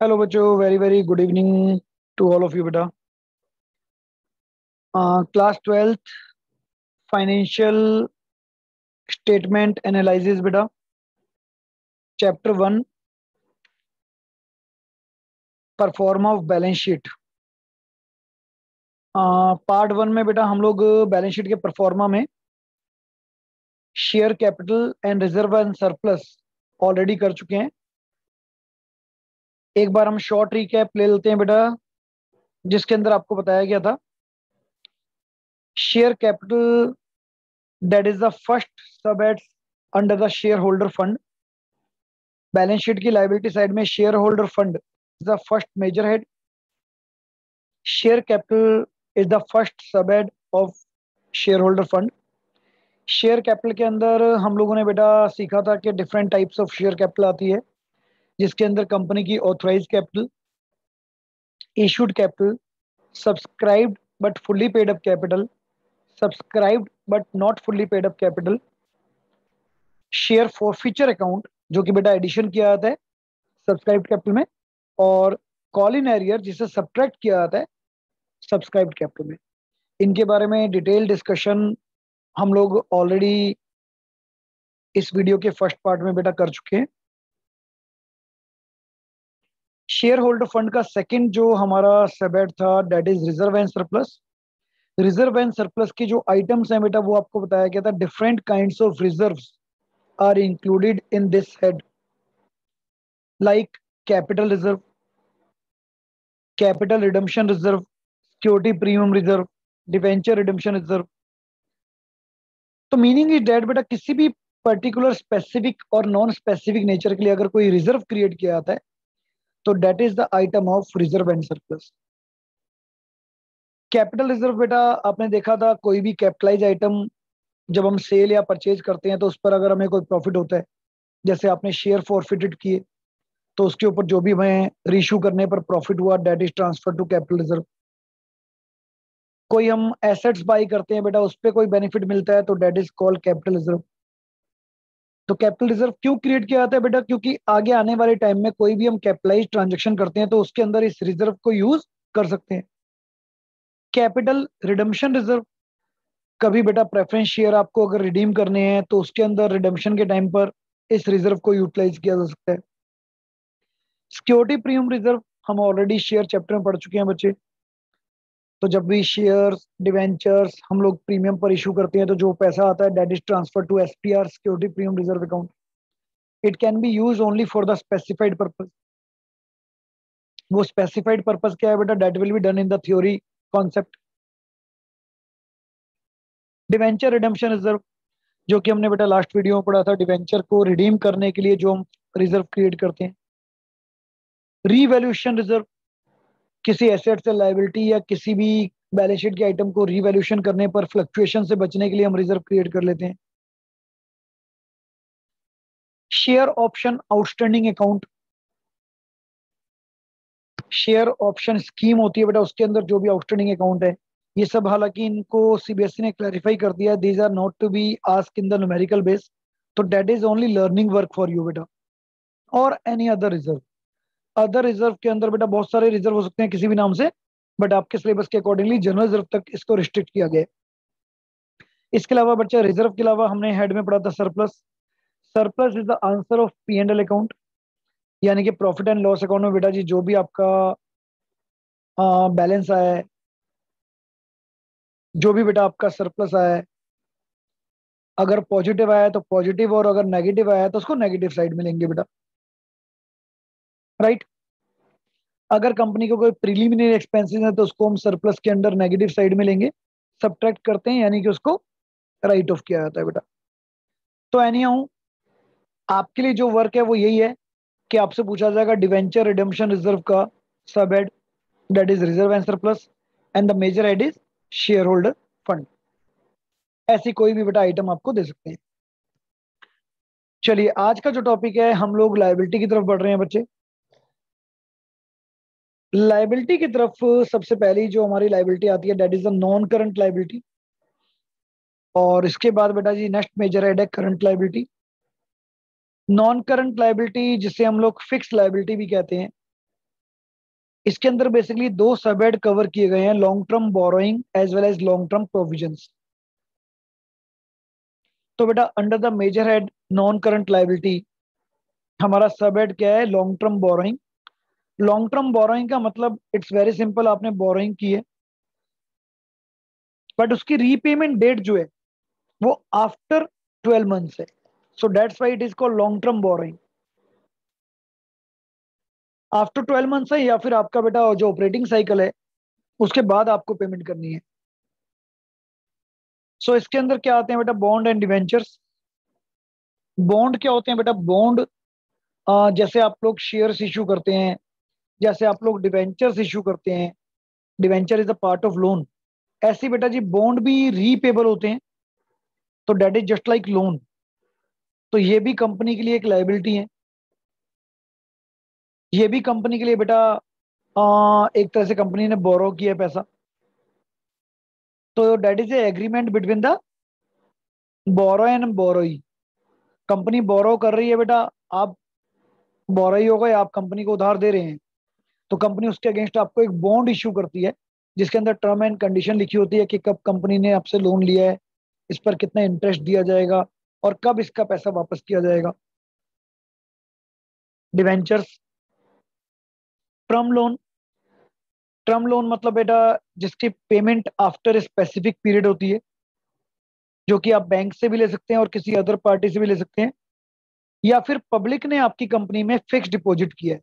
Hello बच्चों, very very good evening to all of you बेटा। Class twelfth financial statement analysis बेटा, chapter one, proforma of balance sheet. Part one में बेटा हम लोग balance sheet के परफॉर्मा में share capital and reserve and surplus already कर चुके हैं। एक बार हम शॉर्ट रिकैप ले लेते हैं बेटा, जिसके अंदर आपको बताया गया था share capital that is the first sub head under the share holder fund. Balance sheet की लाइबिलिटी साइड में share holder fund is the first major head. Share capital is the first sub head of share holder fund. Share capital के अंदर हम लोगों ने बेटा सीखा था कि different types of share capital आती है, जिसके अंदर कंपनी की authorised capital, issued capital, subscribed but fully paid up capital, subscribed but not fully paid up capital, share forfeiture account जो कि बेटा एडिशन किया जाता है सब्सक्राइब्ड कैपिटल में, और कॉल इन एरियर जिसे सब्ट्रैक्ट किया जाता है सब्सक्राइब्ड कैपिटल में। इनके बारे में डिटेल डिस्कशन हम लोग ऑलरेडी इस वीडियो के फर्स्ट पार्ट में बेटा कर चुके हैं। शेयर होल्डर फंड का सेकंड जो हमारा सबहेड था that is reserve and surplus. Reserve and surplus की जो आइटम्स हैं बेटा वो आपको बताया गया था, different kinds of reserves are included in this head, like capital reserve, capital redemption reserve, security premium reserve, debenture redemption reserve. तो मीनिंग इज डेट बेटा किसी भी पर्टिकुलर स्पेसिफिक और नॉन स्पेसिफिक नेचर के लिए अगर कोई रिजर्व क्रिएट किया जाता है तो date is the item of reserve and surplus. Capital reserve बेटा आपने देखा था, कोई भी कैपिटलाइज आइटम जब हम सेल या परचेज करते हैं तो उस पर अगर हमें कोई प्रॉफिट होता है, जैसे आपने शेयर फॉरफिटेड किए तो उसके ऊपर जो भी हमें रीइश्यू करने पर प्रॉफिट हुआ that is transfer to capital reserve. कोई हम एसेट्स बाई करते हैं बेटा, उस पर कोई बेनिफिट मिलता है तो date is called capital reserve. तो कैपिटल रिजर्व क्यों क्रिएट किया जाता है बेटा? क्योंकि आगे आने वाले टाइम में कोई भी हम कैपिटलाइज ट्रांजेक्शन करते हैं तो उसके अंदर इस रिजर्व को यूज कर सकते हैं। कैपिटल रिडम्पशन रिजर्व, कभी बेटा प्रेफरेंस शेयर आपको अगर रिडीम करने हैं तो उसके अंदर रिडम्पशन के टाइम पर इस रिजर्व को यूटिलाइज किया जा सकता है। सिक्योरिटी प्रीमियम रिजर्व हम ऑलरेडी शेयर चैप्टर में पढ़ चुके हैं बच्चे। तो जब भी शेयर्स डिवेंचर्स हम लोग प्रीमियम पर इशू करते हैं तो जो पैसा आता है that is transfer to SPR, security premium reserve account. It can be use only for the specified purpose. वो स्पेसिफाइड पर्पज क्या है बेटा? That will be done in the theory concept. Debenture redemption reserve, जो कि हमने बेटा last video में पढ़ा था, डिवेंचर को रिडीम करने के लिए जो हम रिजर्व क्रिएट करते हैं। रीवैल्यूएशन रिजर्व, किसी एसेट से लायबिलिटी या किसी भी बैलेंस शीट के आइटम को रीवैल्यूएशन करने पर फ्लक्चुएशन से बचने के लिए हम रिजर्व क्रिएट कर लेते हैं। Share option outstanding account, share option scheme होती है बेटा, उसके अंदर जो भी आउटस्टैंडिंग अकाउंट है, ये सब हालांकि इनको सीबीएसई ने क्लैरिफाई कर दिया, these are not to be ask in the numerical base, तो that is only learning work for you बेटा। और any other reserve, other reserve के अंदर बेटा बहुत सारे रिजर्व हो सकते हैं किसी भी नाम से, बट आपके सिलेबस के अकॉर्डिंगली जनरल रिजर्व तक इसको रिस्ट्रिक्ट किया गया है। इसके अलावा बच्चा रिजर्व के अलावा हमने हेड में पढ़ा था surplus. Surplus is the answer of P and L account, यानी कि प्रॉफिट एंड लॉस अकाउंट में बेटा जी जो भी आपका बैलेंस आया है, जो भी बेटा आपका सरप्लस आया है, अगर पॉजिटिव आया है तो पॉजिटिव, और अगर नेगेटिव आया है तो उसको नेगेटिव साइड में लेंगे बेटा, राइट। अगर कंपनी को कोई प्रीलिमिनरी एक्सपेंसेस है तो उसको हम सरप्लस के अंडर नेगेटिव साइड में लेंगे, सब्ट्रैक्ट करते हैं, यानी कि उसको राइट ऑफ किया जाता है बेटा। तो एनी हाउ आपके लिए जो वर्क है वो यही है कि आपसे पूछा जाएगा डिवेंचर रिडेम्पशन रिजर्व का sub head that is reserve and surplus, and the major head is share holder fund. ऐसी कोई भी बेटा आइटम आपको दे सकते हैं। चलिए आज का जो टॉपिक है, हम लोग लायबिलिटी की तरफ बढ़ रहे हैं बच्चे। लायबिलिटी की तरफ सबसे पहली जो हमारी लायबिलिटी आती है that is the non current liability, और इसके बाद बेटा जी नेक्स्ट मेजर हेड है current liability. Non current liability जिसे हम लोग फिक्स लायबिलिटी भी कहते हैं, इसके अंदर बेसिकली दो सब हेड कवर किए गए हैं, long term borrowing as well as long term provisions. तो बेटा under the major head non current liability हमारा सब हेड क्या है, long term borrowing. Long term borrowing का मतलब इट्स वेरी सिंपल, आपने बोरोइंग की है बट उसकी रीपेमेंट डेट जो है वो आफ्टर 12 मंथ्स है, so that's why it is called long term borrowing. After 12 months है या फिर आपका बेटा जो ऑपरेटिंग साइकिल है उसके बाद आपको पेमेंट करनी है। सो इसके अंदर क्या आते हैं बेटा, बॉन्ड एंड डिवेंचर्स। बॉन्ड क्या होते हैं बेटा, बॉन्ड जैसे आप लोग शेयर्स इशू करते हैं, जैसे आप लोग डिवेंचर्स इशू करते हैं, debenture is a part of loan, ऐसे ही बेटा जी बॉन्ड भी रीपेबल होते हैं, तो date is just like loan. तो ये भी कंपनी के लिए एक लाइबिलिटी है, ये भी कंपनी के लिए बेटा एक तरह से कंपनी ने बोरो किया है पैसा, तो date is a agreement between the borrow and borrowee. Company borrow कर रही है बेटा, आप बोरोई हो गए, आप कंपनी को उधार दे रहे हैं, तो कंपनी उसके अगेंस्ट आपको एक बॉन्ड इशू करती है जिसके अंदर टर्म एंड कंडीशन लिखी होती है कि कब कंपनी ने आपसे लोन लिया है, इस पर कितना इंटरेस्ट दिया जाएगा और कब इसका पैसा वापस किया जाएगा। Debentures, term loan. Term loan मतलब बेटा जिसकी पेमेंट आफ्टर स्पेसिफिक पीरियड होती है, जो कि आप बैंक से भी ले सकते हैं और किसी अदर पार्टी से भी ले सकते हैं, या फिर पब्लिक ने आपकी कंपनी में फिक्स डिपॉजिट किया है,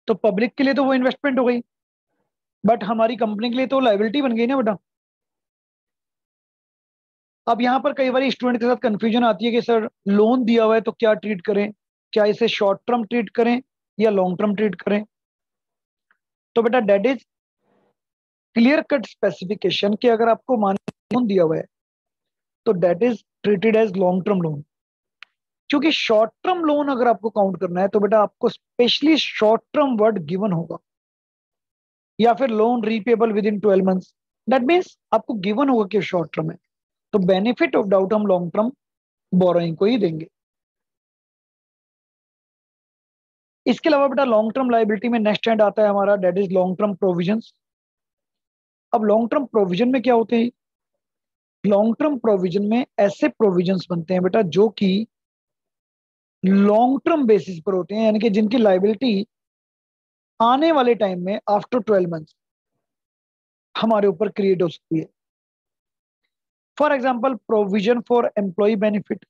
तो पब्लिक के लिए तो वो इन्वेस्टमेंट हो गई बट हमारी कंपनी के लिए तो लाइबिलिटी बन गई ना बेटा। अब यहाँ पर कई बार स्टूडेंट के साथ कंफ्यूजन आती है कि सर लोन दिया हुआ है तो क्या ट्रीट करें, क्या इसे शॉर्ट टर्म ट्रीट करें या लॉन्ग टर्म ट्रीट करें। तो बेटा that is clear cut specification कि अगर आपको मान लोन दिया हुआ है तो date is treated as long term loan. क्योंकि शॉर्ट टर्म लोन अगर आपको काउंट करना है तो बेटा आपको specially short term word given होगा, या फिर loan repayable within 12 months, that means आपको गिवन होगा कि शॉर्ट टर्म है, तो बेनिफिट ऑफ डाउट हम लॉन्ग टर्म बोरोइंग को ही देंगे। इसके अलावा बेटा लॉन्ग टर्म लाइबिलिटी में नेक्स्ट हैंड आता है हमारा, that is long term provisions. अब लॉन्ग टर्म प्रोविजन में क्या होते हैं, लॉन्ग टर्म प्रोविजन में ऐसे प्रोविजंस बनते हैं बेटा जो कि लॉन्ग टर्म बेसिस पर होते हैं, यानी कि जिनकी लाइबिलिटी आने वाले टाइम में आफ्टर 12 मंथ्स हमारे ऊपर क्रिएट हो सकती है। For example provision for employee benefit.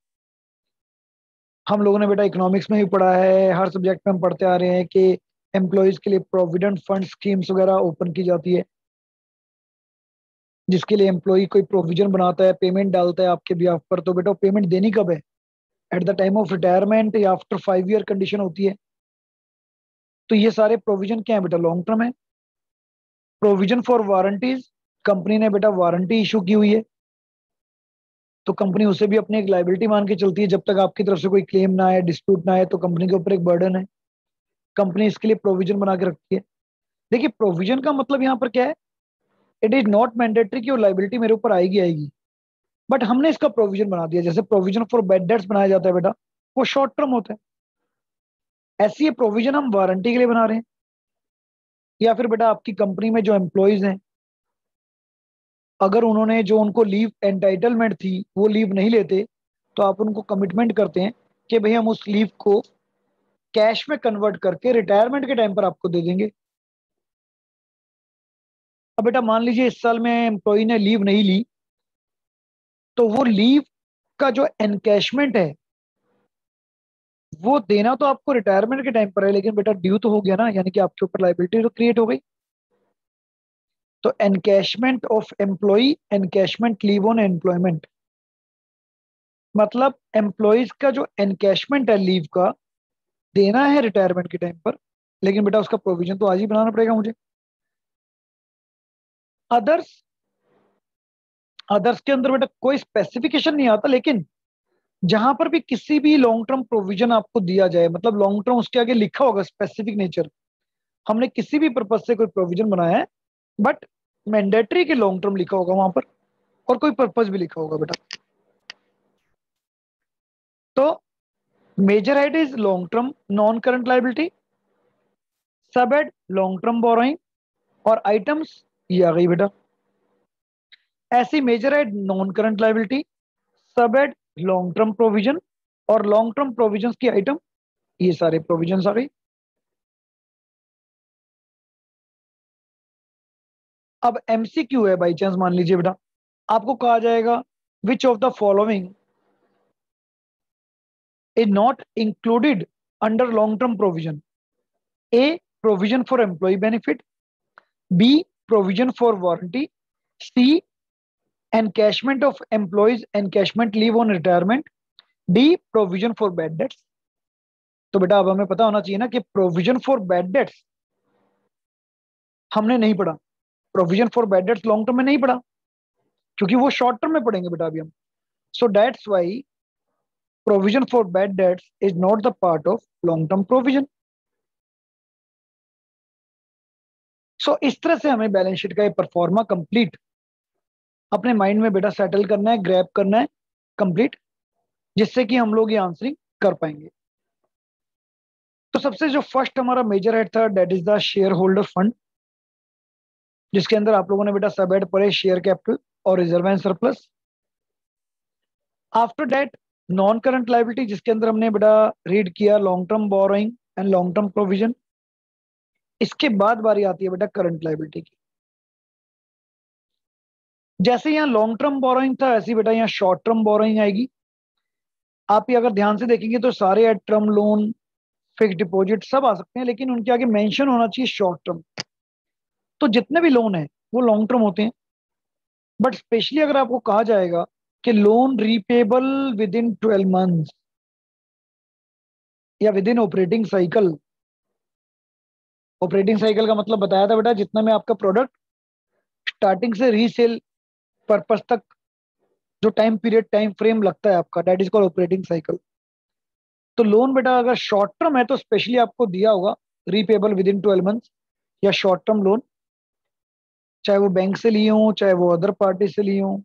हम लोगों ने बेटा इकोनॉमिक्स में भी पढ़ा है, हर सब्जेक्ट में हम पढ़ते आ रहे हैं कि एम्प्लॉयज के लिए प्रोविडेंट फंड स्कीम्स वगैरह ओपन की जाती है, जिसके लिए एम्प्लॉय कोई प्रोविजन बनाता है, पेमेंट डालता है आपके बिहाफ पर, तो बेटा पेमेंट देनी कब है, at the time of retirement या आफ्टर 5 ईयर कंडीशन होती है। तो ये सारे प्रोविजन क्या है बेटा, लॉन्ग टर्म है। प्रोविजन फॉर वारंटीज, कंपनी ने बेटा वारंटी इशू की हुई है तो कंपनी उसे भी अपनी एक लाइबिलिटी मान के चलती है, जब तक आपकी तरफ से कोई क्लेम ना आए, डिस्प्यूट ना आए, तो कंपनी के ऊपर एक बर्डन है, कंपनी इसके लिए प्रोविजन बना के रखती है। देखिए प्रोविजन का मतलब यहाँ पर क्या है, इट इज नॉट मैंडेटरी कि वो लाइबिलिटी मेरे ऊपर आएगी आएगी, बट हमने इसका प्रोविजन बना दिया। जैसे प्रोविजन फॉर बैड डेट्स बनाया जाता है बेटा, वो शॉर्ट टर्म होता है, ऐसी ये प्रोविजन हम वारंटी के लिए बना रहे हैं। या फिर बेटा आपकी कंपनी में जो एम्प्लॉयज हैं, अगर उन्होंने जो उनको लीव एंटाइटलमेंट थी वो लीव नहीं लेते, तो आप उनको कमिटमेंट करते हैं कि भाई हम उस लीव को कैश में कन्वर्ट करके रिटायरमेंट के टाइम पर आपको दे देंगे। अब बेटा मान लीजिए इस साल में एम्प्लॉय ने लीव नहीं ली, तो वो लीव का जो एनकैशमेंट है वो देना तो आपको रिटायरमेंट के टाइम पर है, लेकिन बेटा ड्यू तो हो गया ना, यानी कि आपके ऊपर लाइबिलिटी तो क्रिएट हो गई। तो encashment of employee, encashment leave on employment, मतलब एम्प्लॉयज का जो एनकैशमेंट है लीव का देना है रिटायरमेंट के टाइम पर, लेकिन बेटा उसका प्रोविजन तो आज ही बनाना पड़ेगा मुझे। अदर्स, अदर्स के अंदर बेटा कोई स्पेसिफिकेशन नहीं आता, लेकिन जहां पर भी किसी भी लॉन्ग टर्म प्रोविजन आपको दिया जाए, मतलब लॉन्ग टर्म उसके आगे लिखा होगा स्पेसिफिक नेचर, हमने किसी भी पर्पज से कोई प्रोविजन बनाया है बट मैंडेटरी के लॉन्ग टर्म लिखा होगा वहां पर, और कोई पर्पज भी लिखा होगा बेटा। तो major head is long term non current liability, sub head long term borrowing और आइटम्स ये आ गई बेटा। ऐसी major head non current liability, sub head long term provision और लॉन्ग टर्म प्रोविजंस की आइटम ये सारे प्रोविजंस आ गई। अब एमसीक्यू है, बाई चांस मान लीजिए बेटा आपको कहा जाएगा which of the following is not included under long term provision. A provision for employee benefit, B provision for warranty, C encashment of employees encashment leave on retirement, D provision for bad debts. तो बेटा अब हमें पता होना चाहिए ना कि provision for bad dates हमने नहीं पढ़ा, provision for bad dates long term में नहीं पढ़ा क्योंकि वो शॉर्ट टर्म में पढ़ेंगे बेटा अभी हम। So that's why provision for bad debts is not the part of long term provision. So इस तरह से हमें बैलेंस शीट का ये परफॉर्मा कंप्लीट अपने माइंड में बेटा सेटल करना है, ग्रैब करना है कंप्लीट, जिससे कि हम लोग ये आंसरिंग कर पाएंगे। तो सबसे जो फर्स्ट हमारा मेजर हेड था that is the share holder fund, जिसके अंदर आप लोगों ने बेटा सब हेड पढ़े शेयर कैपिटल और reserve and surplus. After that non current liability, जिसके अंदर हमने बेटा रीड किया long term borrowing and long term provision. इसके बाद बारी आती है बेटा करंट लाइबिलिटी की। जैसे यहाँ लॉन्ग टर्म बोरोइंग था ऐसे बेटा यहाँ शॉर्ट टर्म बोरोइंग आएगी। आप ये अगर ध्यान से देखेंगे तो सारे एड टर्म लोन फिक्स डिपॉजिट सब आ सकते हैं, लेकिन उनके आगे मेंशन होना चाहिए शॉर्ट टर्म। तो जितने भी लोन है वो लॉन्ग टर्म होते हैं, बट स्पेशली अगर आपको कहा जाएगा कि loan repayable within 12 months या within operating cycle. Operating cycle का मतलब बताया था बेटा जितना में आपका प्रोडक्ट स्टार्टिंग से रीसेल पर्पस तक जो टाइम पीरियड टाइम फ्रेम लगता है आपका, that is called operating cycle. तो लोन बेटा अगर शॉर्ट टर्म है तो स्पेशली आपको दिया होगा रीपेबल विद इन 12 मंथ्स या शॉर्ट टर्म लोन, चाहे वो बैंक से लिए हों चाहे वो अदर पार्टी से लिए हों।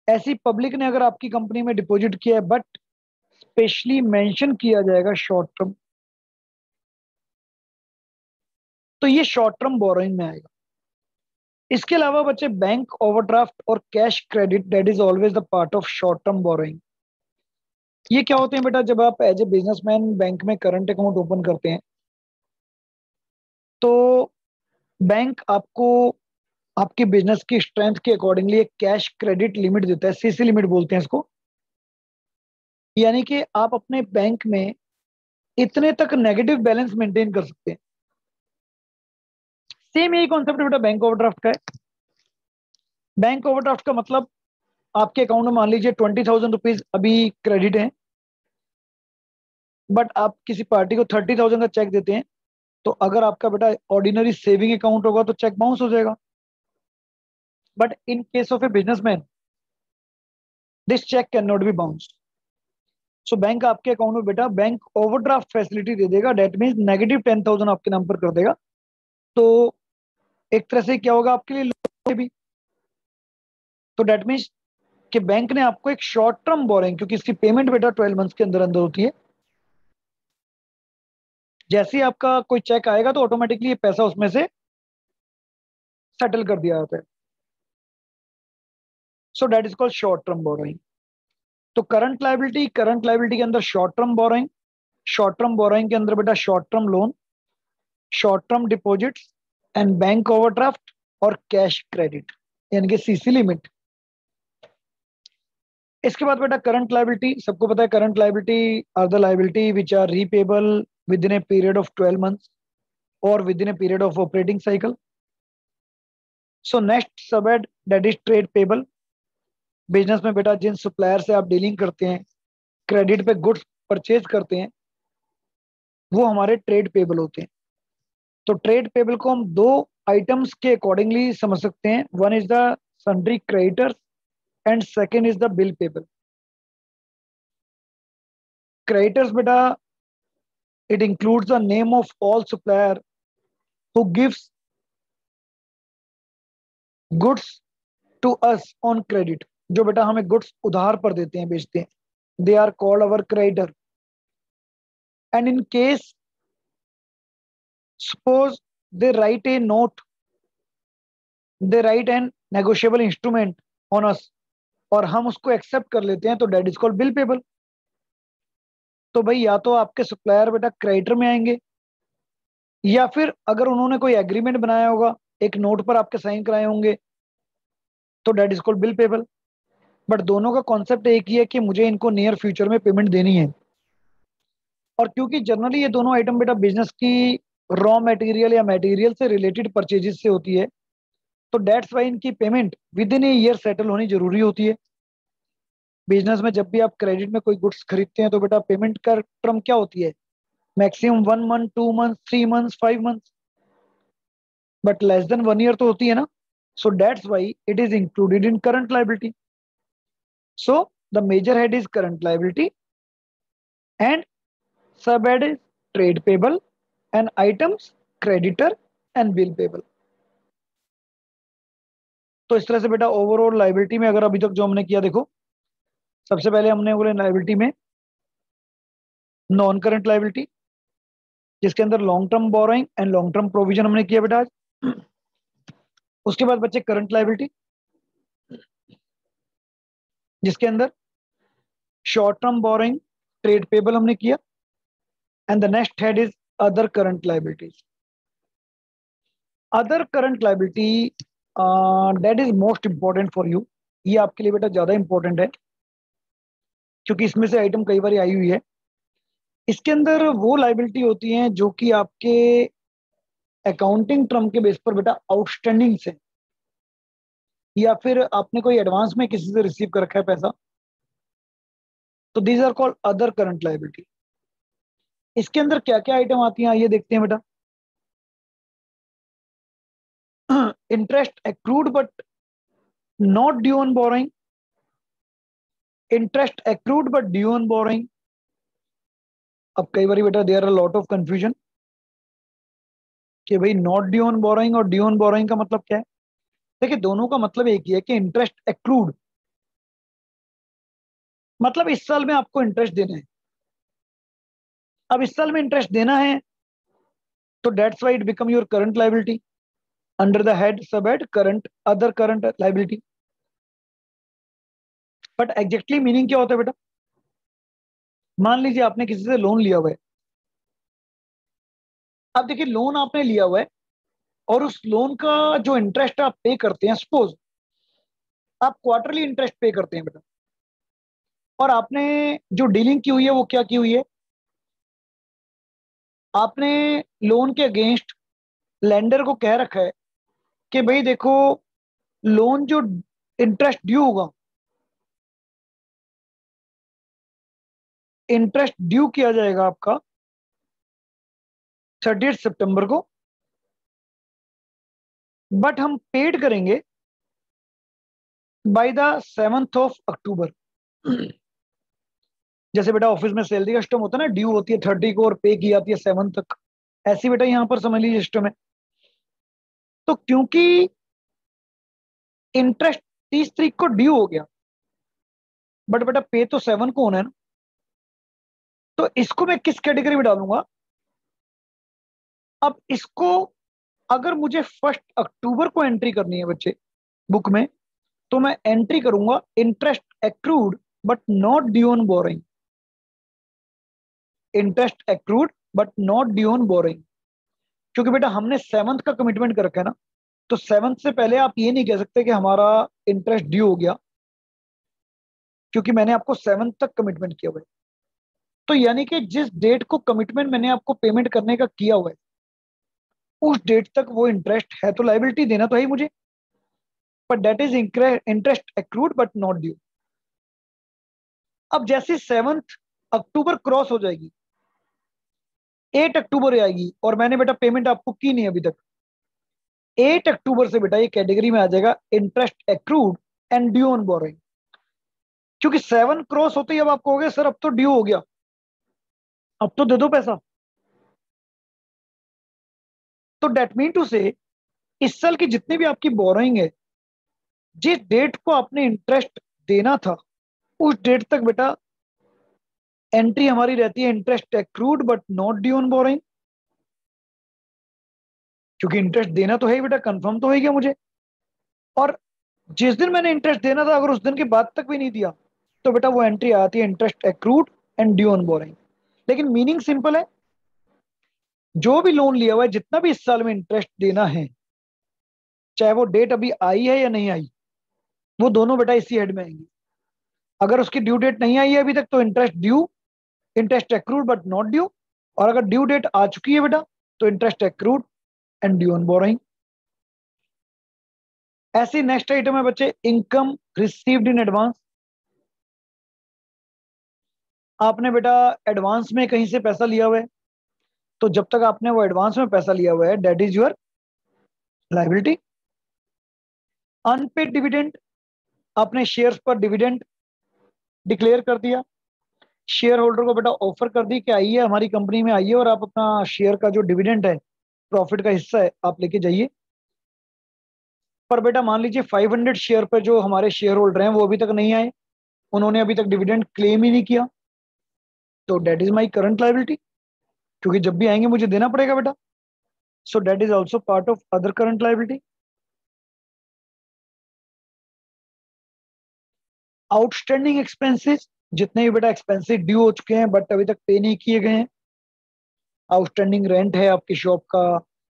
ऐसी पब्लिक ने अगर आपकी कंपनी में डिपॉजिट किया है बट स्पेशली मेंशन किया जाएगा शॉर्ट टर्म, तो ये शॉर्ट टर्म बोरोइंग में आएगा। इसके अलावा बच्चे बैंक ओवरड्राफ्ट और cash credit that is always the part of short term borrowing. ये क्या होते हैं बेटा, जब आप एज ए बिजनेसमैन बैंक में करंट अकाउंट ओपन करते हैं तो बैंक आपको आपके बिजनेस की स्ट्रेंथ के अकॉर्डिंगली एक कैश क्रेडिट लिमिट देता है, सीसी लिमिट बोलते हैं इसको। यानी कि आप अपने बैंक में इतने तक नेगेटिव बैलेंस मेंटेन कर सकते हैं। सेम यही कॉन्सेप्ट बेटा बैंक ओवरड्राफ्ट का है। बैंक ओवरड्राफ्ट का मतलब आपके अकाउंट में मान लीजिए 20,000 रुपीज अभी क्रेडिट है, बट आप किसी पार्टी को 30,000 का चेक देते हैं, तो अगर आपका बेटा ऑर्डिनरी सेविंग अकाउंट होगा तो चेक बाउंस हो जाएगा। But in case of a businessman this cheque can not be bounce. So bank आपके अकाउंट में बेटा बैंक ओवरड्राफ्ट फैसिलिटी दे देगा, डेट मीन नेगेटिव 10,000 आपके नाम पर कर देगा। तो एक तरह से क्या होगा आपके लिए भी, तो डेट मीन्स कि बैंक ने आपको एक शॉर्ट टर्म बोरिंग, क्योंकि इसकी पेमेंट बेटा 12 मंथ्स के अंदर अंदर होती है। जैसे ही आपका कोई चेक आएगा तो ऑटोमेटिकली ये पैसा उसमें से सेटल कर दिया जाता है। So that is called short term borrowing. तो करंट लाइबिलिटी के अंदर short term borrowing, short term borrowing के अंदर बेटा short term loan, short term deposits and bank overdraft और कैश क्रेडिट यानी कि सीसी लिमिट। इसके बाद बेटा करंट लाइबिलिटी, सबको पता है current liability are the liability which are repayable within a period of 12 months और within a period of operating cycle. So next sub head that is trade payable. Business में बेटा जिन supplier से आप dealing करते हैं, credit पे goods purchase करते हैं, वो हमारे ट्रेड पेबल होते हैं। तो ट्रेड पेबल को हम दो आइटम्स के अकॉर्डिंगली समझ सकते हैं, one is the sundry creditors and second is the bill payable. Creditors बेटा it includes the name of all supplier who gives goods to us on credit। जो बेटा हमें गुड्स उधार पर देते हैं, बेचते हैं, they are called our creditor. And in case suppose they write a note, they write an negotiable instrument on us, और हम उसको एक्सेप्ट कर लेते हैं, तो date is called bill payable. तो भाई या तो आपके सप्लायर बेटा क्रेडिटर में आएंगे, या फिर अगर उन्होंने कोई एग्रीमेंट बनाया होगा, एक नोट पर आपके साइन कराए होंगे, तो date is called bill payable. But दोनों का कॉन्सेप्ट एक ही है कि मुझे इनको नियर फ्यूचर में पेमेंट देनी है। और क्योंकि जनरली ये दोनों आइटम बेटा बिजनेस की रॉ मटेरियल या मटेरियल से रिलेटेड परचेजेस से होती है, तो डेट्स वाई इनकी payment with in a year settle होनी जरूरी होती है। बिजनेस में जब भी आप क्रेडिट में कोई गुड्स खरीदते हैं, तो बेटा पेमेंट का टर्म क्या होती है? Maximum 1 month, 2 month, 3 month, 5 month, but less than 1 year तो होती है ना। So that's why it is included in current liability. So the major head is current liability and sub head is trade payable and items creditor and bill payable. तो इस तरह से बेटा overall liability में अगर अभी तक जो हमने किया, देखो सबसे पहले हमने बोले लाइबिलिटी में नॉन करंट लाइबिलिटी, जिसके अंदर long term borrowing and long term provision हमने किया बेटा आज। उसके बाद बच्चे करंट लाइबिलिटी, जिसके अंदर short term borrowing, trade payable हमने किया, and the next head is other current liabilities. Other current liability that is most important for you. ये आपके लिए बेटा ज्यादा इंपॉर्टेंट है, क्योंकि इसमें से आइटम कई बार आई हुई है। इसके अंदर वो लाइबिलिटी होती हैं जो कि आपके अकाउंटिंग टर्म के बेस पर बेटा आउटस्टैंडिंग से, या फिर आपने कोई एडवांस में किसी से रिसीव कर रखा है पैसा, तो these are called other current liability. इसके अंदर क्या क्या आइटम आती हैं आइए देखते हैं बेटा। Interest accrued but not due on borrowing, interest accrued but due on borrowing. अब कई बार बेटा there are lot of confusion कि भाई नॉट ड्यू ऑन बोरोइंग और ड्यू ऑन बोरोइंग का मतलब क्या है। देखिए दोनों का मतलब एक ही है कि इंटरेस्ट एक्रूड मतलब इस साल में आपको इंटरेस्ट देना है। अब इस साल में इंटरेस्ट देना है, तो that's why it become your current liability under the head sub head current other current liability. But exactly meaning क्या होता है बेटा? मान लीजिए आपने किसी से लोन लिया हुआ है। अब देखिए लोन आपने लिया हुआ है, और उस लोन का जो इंटरेस्ट आप पे करते हैं, सपोज आप क्वार्टरली इंटरेस्ट पे करते हैं बेटा, और आपने जो डीलिंग की हुई है वो क्या की हुई है? आपने लोन के अगेंस्ट लेंडर को कह रखा है कि भाई देखो, लोन जो इंटरेस्ट ड्यू होगा, इंटरेस्ट ड्यू किया जाएगा आपका 30 सितंबर को, बट हम पेड करेंगे बाय द 7 अक्टूबर। जैसे बेटा ऑफिस में सैलरी का सिस्टम होता है ना, ड्यू होती है 30 को और पे की जाती है 7 तक, ऐसी बेटा यहाँ पर समझ लीजिए सिस्टम है। तो क्योंकि इंटरेस्ट 30 तारीख को ड्यू हो गया, बट बेटा पे तो 7 को होना है ना, तो इसको मैं किस कैटेगरी में डालूंगा? अब इसको अगर मुझे 1 अक्टूबर को एंट्री करनी है बच्चे बुक में, तो मैं एंट्री करूंगा interest accrued but not due on boring. Interest accrued but not due on boring, क्योंकि बेटा हमने 7 का कमिटमेंट कर रखा है ना, तो 7 से पहले आप ये नहीं कह सकते कि हमारा इंटरेस्ट ड्यू हो गया, क्योंकि मैंने आपको 7 तक कमिटमेंट किया हुआ है। तो यानी कि जिस डेट को कमिटमेंट मैंने आपको पेमेंट करने का किया हुआ है, उस डेट तक वो इंटरेस्ट है, तो लाइबिलिटी देना तो है ही मुझे, but that is interest accrued but not due. अब जैसे 7 अक्टूबर क्रॉस हो जाएगी, 8 अक्टूबर आएगी, और मैंने बेटा पेमेंट आपको की नहीं अभी तक, 8 अक्टूबर से बेटा ये कैटेगरी में आ जाएगा interest accrued and due on borrowing. क्योंकि 7 क्रॉस होते ही अब आपको हो गया सर अब तो ड्यू हो गया, अब तो दे दो पैसा। तो डेट मीन टू से इस साल की जितनी भी आपकी बोरोइंग है, जिस डेट को आपने इंटरेस्ट देना था, उस डेट तक बेटा एंट्री हमारी रहती है interest accrued but not due on borrowing. क्योंकि इंटरेस्ट देना तो है ही बेटा, कंफर्म तो हो ही गया मुझे। और जिस दिन मैंने इंटरेस्ट देना था अगर उस दिन के बाद तक भी नहीं दिया तो बेटा वो एंट्री आती है interest accrued and due on boring. लेकिन मीनिंग सिंपल है, जो भी लोन लिया हुआ है जितना भी इस साल में इंटरेस्ट देना है, चाहे वो डेट अभी आई है या नहीं आई, वो दोनों बेटा इसी हेड में आएंगे। अगर उसकी ड्यू डेट नहीं आई है अभी तक तो interest due, interest accrued but not due. और अगर ड्यू डेट आ चुकी है बेटा तो interest accrued and due on borrowing. ऐसी नेक्स्ट आइटम है बच्चे इनकम रिसीव्ड इन एडवांस। आपने बेटा एडवांस में कहीं से पैसा लिया हुआ है, तो जब तक आपने वो एडवांस में पैसा लिया हुआ है that is your liability. Unpaid dividend, आपने शेयर्स पर डिविडेंड डिक्लेयर कर दिया, शेयर होल्डर को बेटा ऑफर कर दी कि आइए हमारी कंपनी में आइए और आप अपना शेयर का जो डिविडेंड है, प्रॉफिट का हिस्सा है, आप लेके जाइए। पर बेटा मान लीजिए 500 शेयर पर जो हमारे शेयर होल्डर हैं वो अभी तक नहीं आए, उन्होंने अभी तक डिविडेंड क्लेम ही नहीं किया, तो date is my current liability, क्योंकि जब भी आएंगे मुझे देना पड़ेगा बेटा। So that is also part of other current liability. Outstanding expenses, जितने भी बेटा एक्सपेंसेस ड्यू हो चुके हैं बट अभी तक पे नहीं किए गए हैं, आउटस्टैंडिंग रेंट है आपकी शॉप का,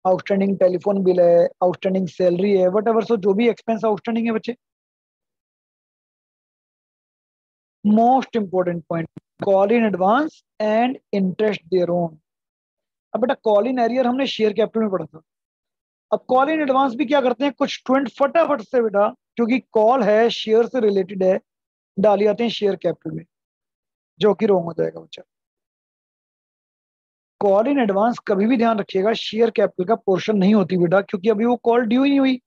आउटस्टैंडिंग टेलीफोन बिल है, आउटस्टैंडिंग सैलरी है, वट एवर, सो जो भी एक्सपेंस आउटस्टैंडिंग है बच्चे। Most important point, call in advance and interest their own. अब बेटा कॉल इन एरियर हमने शेयर कैपिटल में पढ़ा था, अब कॉल इन एडवांस भी क्या करते हैं कुछ स्टूडेंट फटाफट से बेटा, क्योंकि कॉल है शेयर से रिलेटेड है, डाली आते हैं शेयर कैपिटल में, जो कि रॉन्ग हो जाएगा बच्चा। कॉल इन एडवांस कभी भी ध्यान रखिएगा शेयर कैपिटल का पोर्शन नहीं होती बेटा, क्योंकि अभी वो कॉल ड्यू ही नहीं हुई।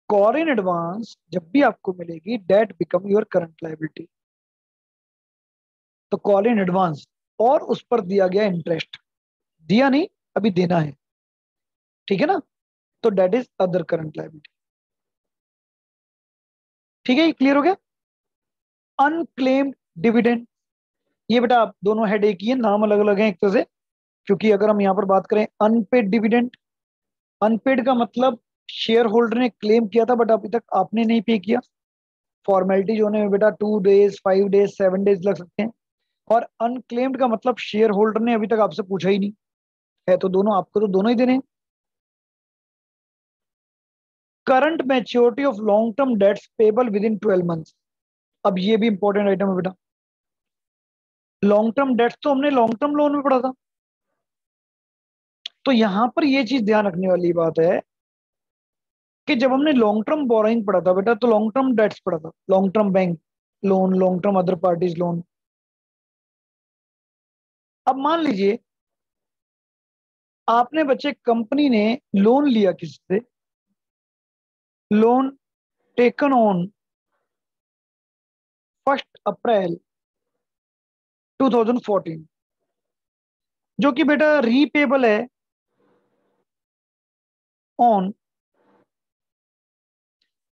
कॉल इन एडवांस जब भी आपको मिलेगी that become your current liability. तो कॉल इन एडवांस और उस पर दिया गया इंटरेस्ट, दिया नहीं अभी देना है, ठीक है ना, तो date is other current liability. ठीक है, ये क्लियर हो गया। अनक्लेम्ड डिविडेंड, ये बेटा आप दोनों हेड एक ही है, नाम अलग अलग है एक तरह से, क्योंकि अगर हम यहाँ पर बात करें अनपेड डिविडेंड, अनपेड का मतलब शेयर होल्डर ने क्लेम किया था बट अभी तक आपने नहीं पे किया, फॉर्मेलिटीज होने में बेटा 2 डेज 5 डेज 7 डेज लग सकते हैं। और अनक्लेम्ड का मतलब शेयर होल्डर ने अभी तक आपसे पूछा ही नहीं है, तो दोनों आपको तो दोनों ही देने हैं। Current maturity of long term dates payable within 12 months, अब ये भी इंपॉर्टेंट आइटम है बेटा। लॉन्ग टर्म डेट्स तो हमने लॉन्ग टर्म लोन में पढ़ा था, तो यहां पर ये चीज ध्यान रखने वाली बात है कि जब हमने लॉन्ग टर्म बोरोइंग पढ़ा था बेटा तो लॉन्ग टर्म डेट्स पढ़ा था, long term bank loan, long term other parties loan. अब मान लीजिए आपने बच्चे कंपनी ने लोन लिया किसी से, लोन टेकन ऑन 1 अप्रैल 2014, जो कि बेटा रीपेबल है ऑन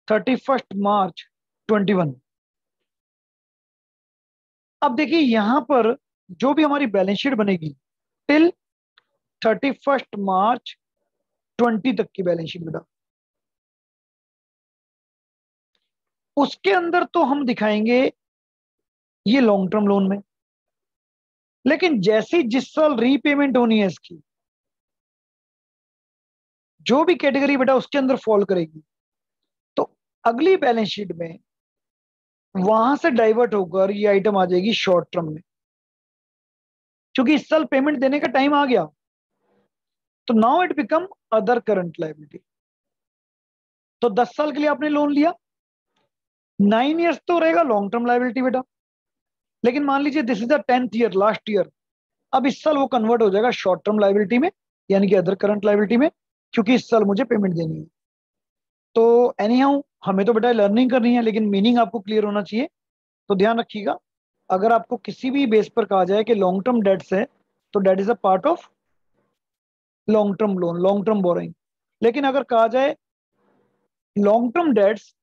31 मार्च 2021। अब देखिए यहां पर जो भी हमारी बैलेंस शीट बनेगी टिल 31 मार्च 20 तक की बैलेंस शीट बेटा, उसके अंदर तो हम दिखाएंगे ये लॉन्ग टर्म लोन में, लेकिन जैसे जिस साल रीपेमेंट होनी है इसकी, जो भी कैटेगरी बेटा उसके अंदर फॉल करेगी, तो अगली बैलेंस शीट में वहां से डाइवर्ट होकर ये आइटम आ जाएगी शॉर्ट टर्म में, क्योंकि इस साल पेमेंट देने का टाइम आ गया, तो now it become other current liability. तो 10 साल के लिए आपने लोन लिया, 9 ईयर्स तो रहेगा लॉन्ग टर्म लाइबिलिटी बेटा, लेकिन मान लीजिए this is the 10th year last year, अब इस साल वो कन्वर्ट हो जाएगा शॉर्ट टर्म लाइबिलिटी में, यानी कि अदर करंट लाइबिलिटी में, क्योंकि इस साल मुझे पेमेंट देनी है। तो एनी हाउ हमें तो बेटा लर्निंग करनी है, लेकिन मीनिंग आपको क्लियर होना चाहिए, तो ध्यान रखिएगा। अगर आपको किसी भी बेस पर कहा जाए कि लॉन्ग टर्म डेट्स है तो date is a part of long term loan, long term borrowing. लेकिन अगर कहा जाए long term debts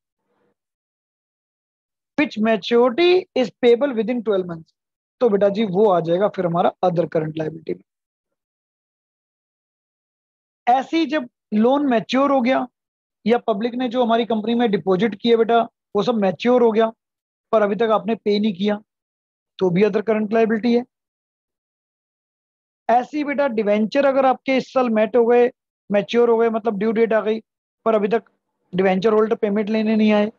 which maturity is payable within 12 months, तो बेटा जी वो आ जाएगा फिर हमारा अदर करंट लाइबिलिटी में। ऐसे ही जब लोन मैच्योर हो गया या पब्लिक ने जो हमारी कंपनी में डिपॉजिट किए बेटा वो सब मैच्योर हो गया पर अभी तक आपने पे नहीं किया, तो भी अदर करंट लाइबिलिटी है। ऐसे ही बेटा डिवेंचर अगर आपके इस साल मेट हो गए, मैच्योर हो गए, मतलब ड्यू डेट आ गई पर अभी तक डिवेंचर होल्डर पेमेंट लेने नहीं आए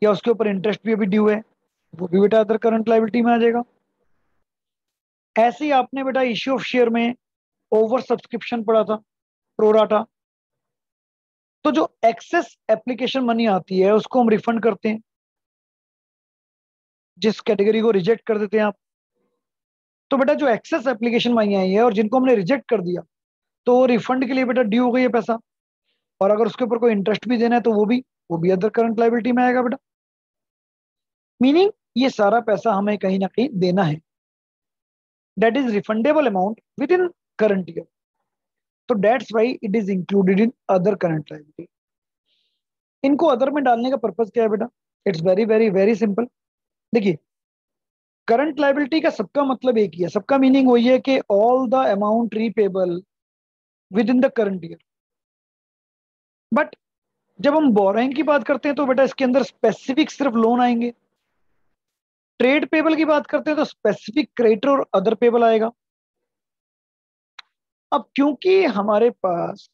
या उसके ऊपर इंटरेस्ट भी अभी ड्यू है, वो भी बेटा अदर करंट लाइबिलिटी में आ जाएगा। ऐसे ही आपने बेटा इश्यू ऑफ शेयर में ओवर सब्सक्रिप्शन पड़ा था प्रोराटा, तो जो एक्सेस एप्लीकेशन मनी आती है उसको हम रिफंड करते हैं, जिस कैटेगरी को रिजेक्ट कर देते हैं आप। तो बेटा जो एक्सेस एप्लीकेशन मनी आई है और जिनको हमने रिजेक्ट कर दिया तो वो रिफंड के लिए बेटा ड्यू हो गई है पैसा, और अगर उसके ऊपर कोई इंटरेस्ट भी देना है तो वो भी अदर करंट लाइबिलिटी में आएगा बेटा। मीनिंग ये सारा पैसा हमें कहीं ना कहीं देना है, that is refundable amount within current year, तो that's why it is included in other current liability. इनको अदर में डालने का पर्पज क्या है बेटा? It's very very very simple. देखिए करंट लाइबिलिटी का सबका मतलब एक ही है, सबका मीनिंग वही है कि all the amount repayable with in the current year. But जब हम बोरोइंग की बात करते हैं तो बेटा इसके अंदर स्पेसिफिक सिर्फ लोन आएंगे। ट्रेड पेबल की बात करते हैं तो स्पेसिफिक क्रेडिटर और अदर पेबल आएगा। अब क्योंकि हमारे पास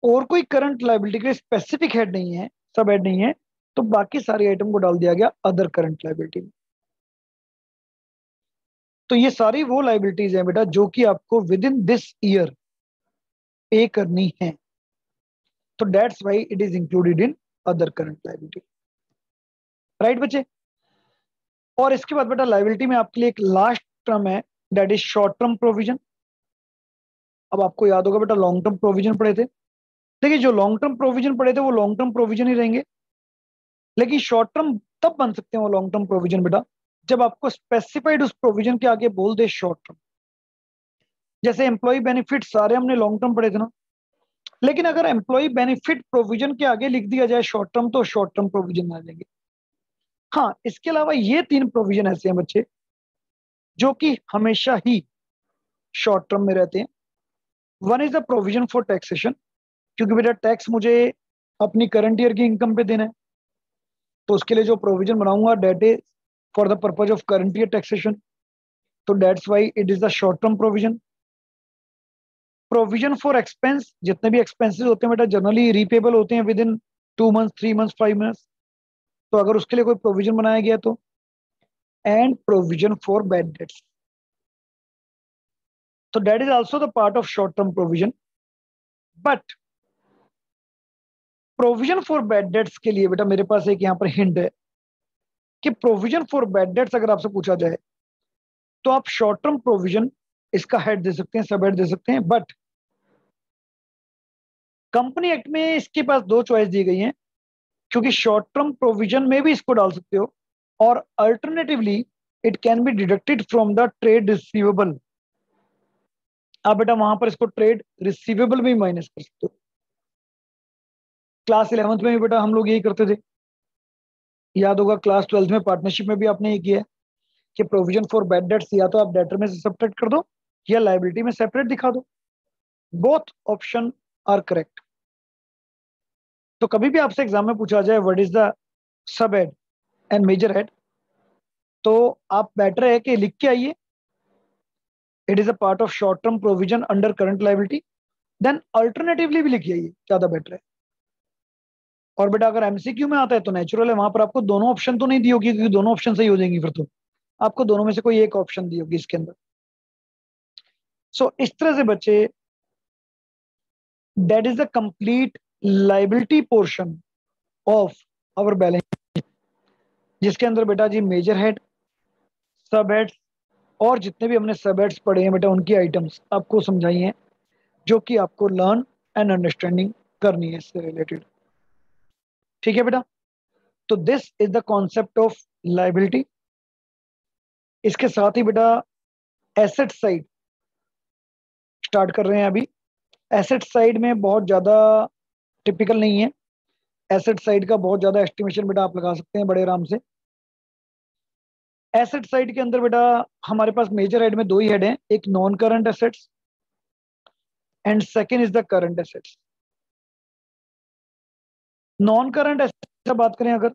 और कोई करंट लाइबिलिटी के स्पेसिफिक हेड नहीं है, सब हेड नहीं है, तो बाकी सारी आइटम को डाल दिया गया अदर करंट लाइबिलिटी में। तो ये सारी वो लाइबिलिटीज हैं बेटा जो कि आपको विद इन दिस ईयर पे करनी है, तो that's why it is included in other current liability. Right बच्चे? और इसके बाद बेटा लाइबिलिटी में आपके लिए एक लास्ट टर्म है, that is short term provision. अब आपको याद होगा बेटा लॉन्ग टर्म प्रोविजन पढ़े थे। देखिए जो लॉन्ग टर्म प्रोविजन पढ़े थे वो लॉन्ग टर्म प्रोविजन ही रहेंगे, लेकिन शॉर्ट टर्म तब बन सकते हैं वो लॉन्ग टर्म प्रोविजन बेटा जब आपको स्पेसिफाइड उस प्रोविजन के आगे बोल दे शॉर्ट टर्म। जैसे एम्प्लॉय बेनिफिट सारे हमने लॉन्ग टर्म पढ़े थे ना, लेकिन अगर एम्प्लॉय बेनिफिट प्रोविजन के आगे लिख दिया जाए शॉर्ट टर्म तो शॉर्ट टर्म प्रोविजन में आ जाएंगे। हाँ इसके अलावा ये 3 प्रोविजन ऐसे हैं बच्चे जो कि हमेशा ही शॉर्ट टर्म में रहते हैं। One is the provision for taxation, क्योंकि बेटा टैक्स मुझे अपनी करंट ईयर की इनकम पे देना है, तो उसके लिए जो प्रोविजन बनाऊंगा that is for the purpose of current year taxation, तो that's why it is the short term provision. Provision for expense, जितने भी एक्सपेंसेस होते हैं बेटा जनरली रीपेबल होते हैं within 2 months, 3 months, 5 months, तो अगर उसके लिए कोई प्रोविजन बनाया गया तो। And provision for bad debts, तो that is also the part of short term provision. But provision for bad debts के लिए बेटा मेरे पास एक यहाँ पर हिंट है कि प्रोविजन फॉर बैड डेट्स अगर आपसे पूछा जाए तो आप शॉर्ट टर्म प्रोविजन इसका हेड दे सकते हैं, सब हेड दे सकते हैं, बट कंपनी एक्ट में इसके पास 2 चॉइस दी गई हैं, क्योंकि शॉर्ट टर्म प्रोविजन में भी इसको डाल सकते हो और alternatively it can be deducted from the trade receivable. आप बेटा वहां पर इसको ट्रेड रिसीवेबल में माइनस कर सकते हो। क्लास 11th में भी बेटा हम लोग यही करते थे, याद होगा क्लास 12th में पार्टनरशिप में भी आपने ये किया है कि प्रोविजन फॉर बैड डेट्स या तो आप डेटर में से सेपरेट कर दो या लाइबिलिटी में सेपरेट दिखा दो, बोथ ऑप्शन आर करेक्ट। तो कभी भी आपसे एग्जाम में पूछा जाए what is the sub head and major head, तो आप बेटर है कि लिख के आइए it is a part of short term provision under current liability, then alternatively भी लिखिए, ज्यादा बेटर है। और बेटा अगर एमसीक्यू में आता है तो नेचुरल है, वहां पर आपको दोनों ऑप्शन तो नहीं दी होगी क्योंकि दोनों ऑप्शन सही हो जाएंगी, फिर तो आपको दोनों में से कोई एक ऑप्शन दी होगी इसके अंदर। सो इस तरह से बच्चे that is the complete liability portion of our balance, जिसके अंदर बेटा जी मेजर हेड, सब हेड्स और जितने भी हमने सब हेड्स पढ़े हैं बेटा उनकी आइटम्स आपको समझाई हैं जो कि आपको लर्न एंड अंडरस्टैंडिंग करनी है इससे रिलेटेड। ठीक है बेटा, तो this is the concept of liability. इसके साथ ही बेटा एसेट साइड स्टार्ट कर रहे हैं अभी। एसेट साइड में बहुत ज़्यादा टिपिकल नहीं है, एसेट साइड का बहुत ज़्यादा एस्टिमेशन बेटा आप लगा सकते हैं बड़े आराम से। एसेट साइड के अंदर बेटा हमारे पास मेजर हेड में 2 ही हेड हैं, एक non current assets and second is the current assets. Non current assets बात करें अगर,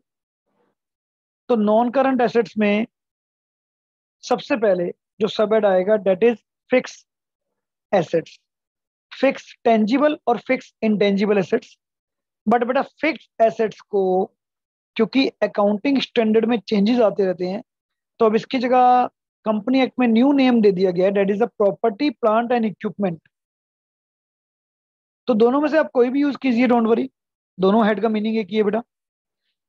तो नॉन करंट एसेट्स में सबसे पहले जो सब हेड आएगा that is fix assets. Fix tangible और फिक्स इंटेंजिबल एसेट्स। बट बेटा फिक्स एसेट्स को क्योंकि अकाउंटिंग स्टैंडर्ड में चेंजेस आते रहते हैं, तो अब इसकी जगह कंपनी एक्ट में न्यू नेम दे दिया गया है, that is a property plant and equipment. तो दोनों में से आप कोई भी यूज कीजिए, डोंट वरी, दोनों हेड का मीनिंग एक ही है बेटा।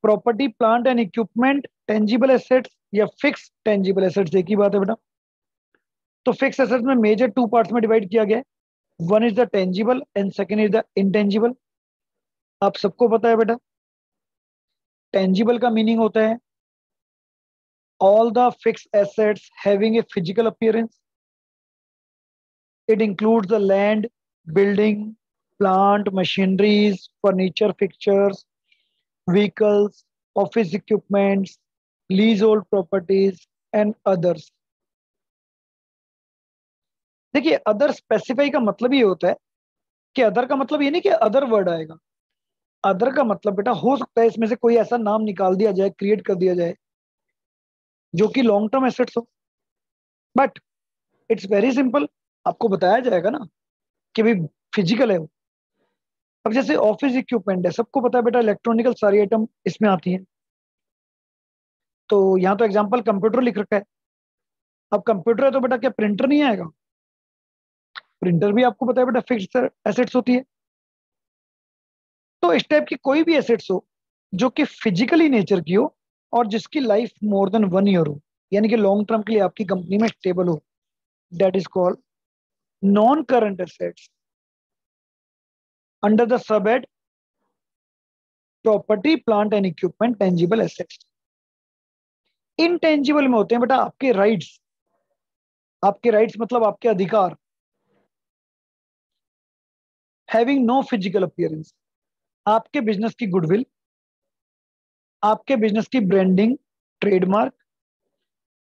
Property plant and equipment tangible assets या फिक्स टेंजिबल एसेट्स एक ही बात है बेटा। तो फिक्स एसेट्स में मेजर टू पार्ट्स में डिवाइड किया गया है, one is the tangible and second is the intangible. आप सबको पता है बेटा टेंजिबल का मीनिंग होता है all the fixed assets having a physical appearance. It includes the land, building, plant, machineries, furniture, fixtures, vehicles, office equipments, leasehold properties and others. देखिए other specify का मतलब ये होता है कि अदर का मतलब ये नहीं कि अदर वर्ड आएगा। अदर का मतलब बेटा हो सकता है इसमें से कोई ऐसा नाम निकाल दिया जाए, क्रिएट कर दिया जाए जो कि लॉन्ग टर्म एसेट्स हो, बट इट्स वेरी सिंपल, आपको बताया जाएगा ना कि भाई फिजिकल है वो। अब जैसे ऑफिस इक्विपमेंट है, सबको पता है बेटा इलेक्ट्रॉनिकल सारी आइटम इसमें आती हैं। तो यहाँ तो एग्जांपल कंप्यूटर लिख रखा है। अब कंप्यूटर है तो बेटा क्या प्रिंटर नहीं आएगा? प्रिंटर भी आपको पता है बेटा फिक्स्ड एसेट्स होती है। तो इस टाइप की कोई भी एसेट्स हो जो कि फिजिकली नेचर की हो और जिसकी लाइफ मोर देन 1 ईयर हो, यानी कि लॉन्ग टर्म के लिए आपकी कंपनी में स्टेबल हो, that is called non current assets under the sub head property plant and equipment tangible assets. Intangible में होते हैं बेटा आपके राइट्स। आपके राइट्स मतलब आपके अधिकार, हैविंग नो फिजिकल अपीयरेंस। आपके बिजनेस की गुडविल, आपके बिजनेस की ब्रांडिंग, ट्रेडमार्क,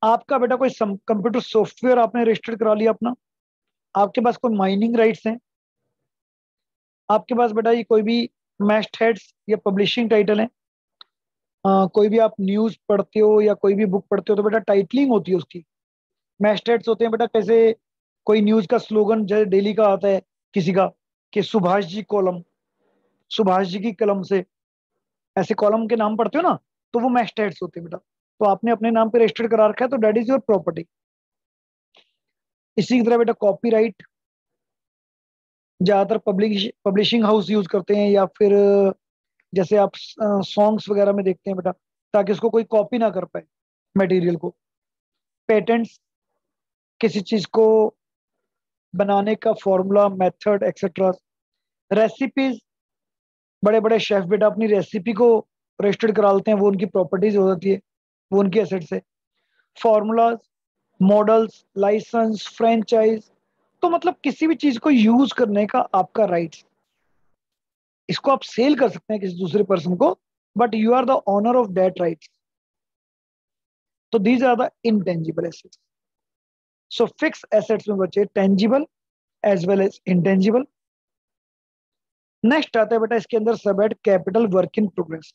आपका बेटा कोई कंप्यूटर सॉफ्टवेयर आपने रजिस्टर्ड करा लिया अपना, आपके पास कोई माइनिंग राइट्स हैं, आपके पास बेटा ये कोई भी मैस्ट हेड्स या पब्लिशिंग टाइटल है, कोई भी आप न्यूज पढ़ते हो या कोई भी बुक पढ़ते हो तो बेटा टाइटलिंग होती है उसकी। मैस्ट हेड्स होते हैं बेटा, कैसे कोई न्यूज का स्लोगन जैसे डेली का आता है किसी का कि सुभाष जी कॉलम, सुभाष जी की कलम से, ऐसे कॉलम के नाम पढ़ते हो ना, तो वो मैस्ट हेड्स होते हैं बेटा। तो आपने अपने नाम पे रजिस्टर्ड करा रखा है तो दैट इज योर प्रॉपर्टी। इसी की तरह बेटा कॉपीराइट ज्यादातर पब्लिशिंग हाउस यूज करते हैं, या फिर जैसे आप सॉन्ग्स वगैरह में देखते हैं बेटा, ताकि उसको कोई कॉपी ना कर पाए मटेरियल को। पेटेंट्स किसी चीज को बनाने का फॉर्मूला, मेथड एक्सेट्रा। रेसिपीज, बड़े बड़े शेफ बेटा अपनी रेसिपी को रजिस्टर्ड करा लेते हैं, वो उनकी प्रॉपर्टीज हो जाती है, वो उनकी एसेट्स है। फॉर्मूलाज, मॉडल्स, लाइसेंस, फ्रेंचाइज, तो मतलब किसी भी चीज को यूज करने का आपका राइट। इसको आप सेल कर सकते हैं किसी दूसरे पर्सन को, but you are the owner of that right. तो these are the intangible assets. So fix assets में बचे tangible as well as intangible. Next आता है बेटा इसके अंदर सब एड कैपिटल वर्क इन प्रोग्रेस।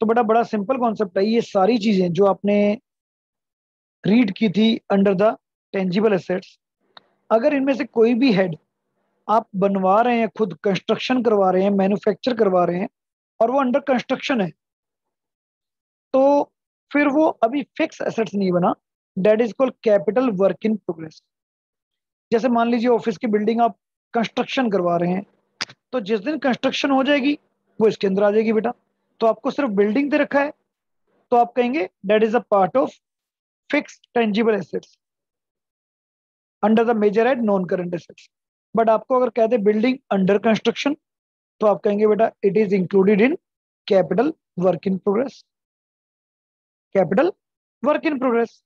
तो बेटा बड़ा सिंपल कॉन्सेप्ट है, ये सारी चीजें जो आपने रीड की थी अंडर द टेंजिबल एसेट्स, अगर इनमें से कोई भी हेड आप बनवा रहे हैं, खुद कंस्ट्रक्शन करवा रहे हैं, मैन्युफैक्चर करवा रहे हैं और वो अंडर कंस्ट्रक्शन है, तो फिर वो अभी फिक्स एसेट्स नहीं बना, that is called capital work in progress. जैसे मान लीजिए ऑफिस की बिल्डिंग आप कंस्ट्रक्शन करवा रहे हैं, तो जिस दिन कंस्ट्रक्शन हो जाएगी वो इसके अंदर आ जाएगी बेटा। तो आपको सिर्फ बिल्डिंग दे रखा है, तो आप कहेंगे that is a part of fix tangible assets under the major head non current assets. But आपको अगर कहते बिल्डिंग अंडर कंस्ट्रक्शन, तो आप कहेंगे बेटा it is included in capital work in progress. Capital work in progress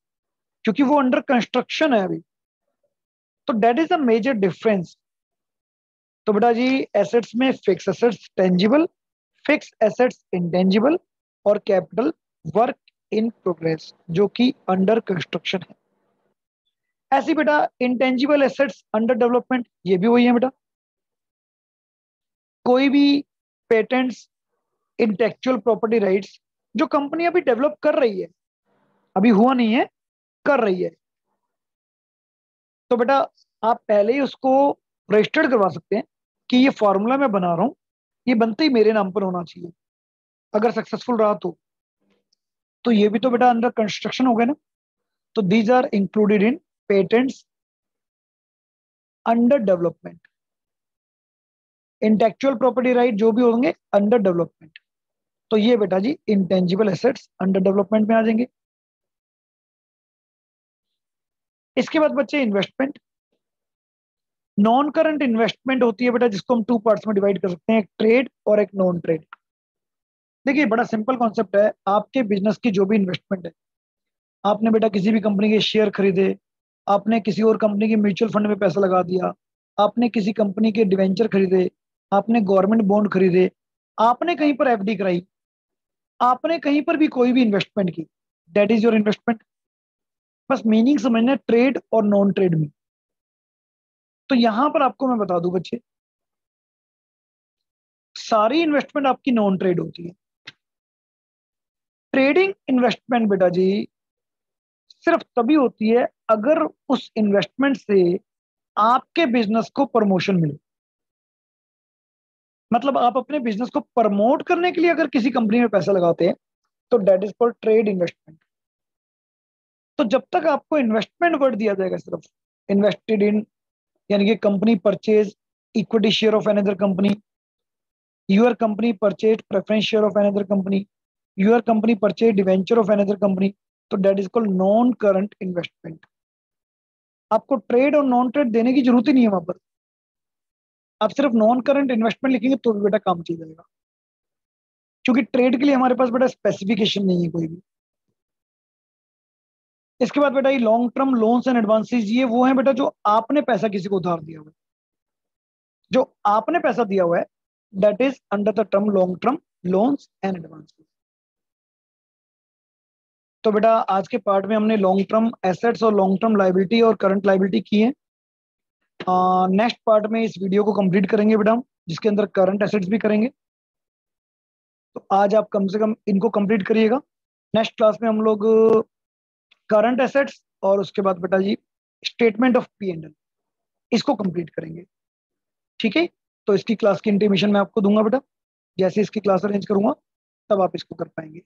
क्योंकि वो under construction है अभी। तो that is a major difference. तो बेटा जी एसेट्स में fix assets tangible, fix assets intangible और कैपिटल वर्क इन प्रोग्रेस जो कि अंडर कंस्ट्रक्शन है। ऐसी बेटा इंटेंजिबल एसेट्स अंडर डेवलपमेंट, ये भी वही है बेटा। कोई भी पेटेंट्स, इंटेलेक्चुअल प्रॉपर्टी राइट्स जो कंपनी अभी डेवलप कर रही है, अभी हुआ नहीं है, कर रही है, तो बेटा आप पहले ही उसको रजिस्टर्ड करवा सकते हैं कि ये फॉर्मूला मैं बना रहा हूं, ये बनते ही मेरे नाम पर होना चाहिए। अगर सक्सेसफुल रहा तो ये भी तो बेटा अंडर कंस्ट्रक्शन हो गया ना। तो these are included in patents under development. Intellectual property right जो भी होंगे अंडर डेवलपमेंट, तो ये बेटा जी इंटेंजिबल एसेट्स अंडर डेवलपमेंट में आ जाएंगे। इसके बाद बच्चे इन्वेस्टमेंट। नॉन करंट इन्वेस्टमेंट होती है बेटा, जिसको हम टू पार्ट्स में डिवाइड कर सकते हैं, एक ट्रेड और एक नॉन ट्रेड। देखिए बड़ा सिंपल कॉन्सेप्ट है, आपके बिजनेस की जो भी इन्वेस्टमेंट है, आपने बेटा किसी भी कंपनी के शेयर खरीदे, आपने किसी और कंपनी के म्यूचुअल फंड में पैसा लगा दिया, आपने किसी कंपनी के डिवेंचर खरीदे, आपने गवर्नमेंट बॉन्ड खरीदे, आपने कहीं पर एफडी कराई, आपने कहीं पर भी कोई भी इन्वेस्टमेंट की, दैट इज योर इन्वेस्टमेंट। बस मीनिंग समझना ट्रेड और नॉन ट्रेड में। तो यहां पर आपको मैं बता दूं बच्चे, सारी इन्वेस्टमेंट आपकी नॉन ट्रेड होती है। ट्रेडिंग इन्वेस्टमेंट बेटा जी सिर्फ तभी होती है अगर उस इन्वेस्टमेंट से आपके बिजनेस को प्रमोशन मिले। मतलब आप अपने बिजनेस को प्रमोट करने के लिए अगर किसी कंपनी में पैसा लगाते हैं, तो that is called trade investment. तो जब तक आपको इन्वेस्टमेंट वर्ड दिया जाएगा सिर्फ, इन्वेस्टेड इन, यानी कि company purchase equity share of another company, your company purchase preference share of another company, your company purchase debenture of another company, तो that is called non current investment. आपको trade और non trade देने की जरूरत ही नहीं है वहां पर, आप सिर्फ नॉन करंट इन्वेस्टमेंट लिखेंगे तो भी बेटा काम चल जाएगा, क्योंकि ट्रेड के लिए हमारे पास बेटा स्पेसिफिकेशन नहीं है कोई भी। इसके बाद बेटा ये long term loans and advances, ये वो है बेटा जो आपने पैसा किसी को उधार दिया हुआ है, जो आपने पैसा दिया हुआ है, that is under the term long term loans and advances. तो बेटा आज के पार्ट में हमने लॉन्ग टर्म एसेट्स और लॉन्ग टर्म लाइबिलिटी और करंट लाइबिलिटी की है। नेक्स्ट पार्ट में इस वीडियो को कंप्लीट करेंगे बेटा हम, जिसके अंदर करंट एसेट्स भी करेंगे। तो आज आप कम से कम इनको कंप्लीट करिएगा। नेक्स्ट क्लास में हम लोग करंट एसेट्स और उसके बाद बेटा जी statement of P and L, इसको कंप्लीट करेंगे। ठीक है, तो इसकी क्लास की इंटीमेशन मैं आपको दूंगा बेटा, जैसे इसकी क्लास अरेंज करूंगा तब आप इसको कर पाएंगे।